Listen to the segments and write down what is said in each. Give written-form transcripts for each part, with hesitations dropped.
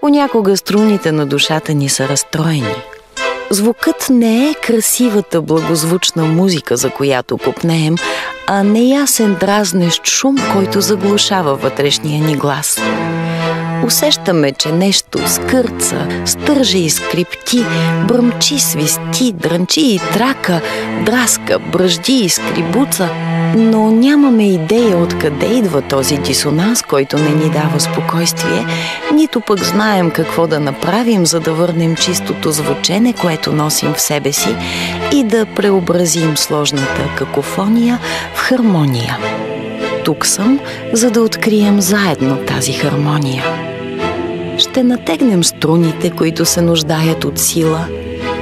Понякога струните на душата ни са разстроени. Звукът не е красивата благозвучна музика, за която копнеем, а неясен дразнещ шум, който заглушава вътрешния ни глас. Усещаме, че нещо скърца, стържи и скрипти, бръмчи, свисти, дрънчи и трака, драска, бръжди и скрибуца, но нямаме идея откъде идва този дисонанс, който не ни дава спокойствие, нито пък знаем какво да направим, за да върнем чистото звучене, което носим в себе си и да преобразим сложната какофония в хармония. Тук съм, за да открием заедно тази хармония. Ще натегнем струните, които се нуждаят от сила.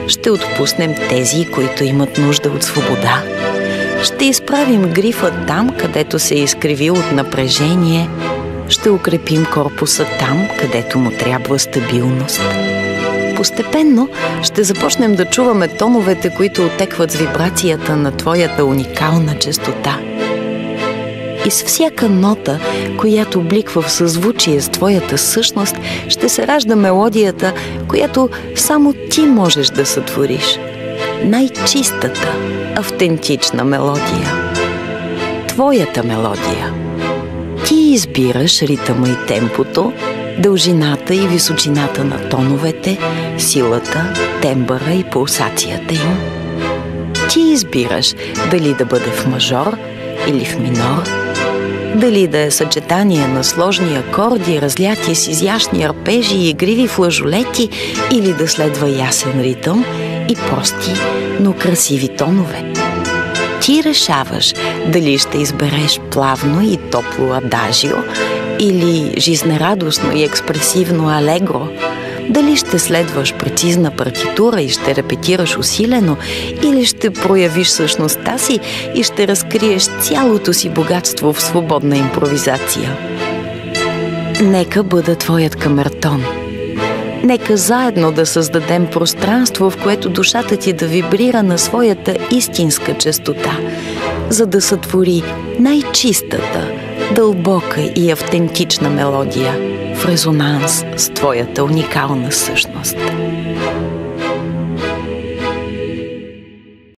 Ще отпуснем тези, които имат нужда от свобода. Ще изправим грифа там, където се е изкривил от напрежение. Ще укрепим корпуса там, където му трябва стабилност. Постепенно ще започнем да чуваме тоновете, които отекват с вибрацията на твоята уникална честота. И с всяка нота, която бликва в съзвучие с твоята същност, ще се ражда мелодията, която само ти можеш да сътвориш. Най-чистата, автентична мелодия. Твоята мелодия. Ти избираш ритъма и темпото, дължината и височината на тоновете, силата, тембъра и пулсацията им. Ти избираш дали да бъде в мажор или в минор, дали да е съчетание на сложни акорди, разляти с изящни арпежи и игриви флажолети, или да следва ясен ритъм и прости, но красиви тонове. Ти решаваш дали ще избереш плавно и топло адажио или жизнерадостно и експресивно алегро, дали ще следваш прецизна партитура и ще репетираш усилено, или ще проявиш същността си и ще разкриеш цялото си богатство в свободна импровизация. Нека бъда твоят камертон. Нека заедно да създадем пространство, в което душата ти да вибрира на своята истинска честота, за да сътвори най-чистата, дълбока и автентична мелодия в резонанс с твоята уникална същност.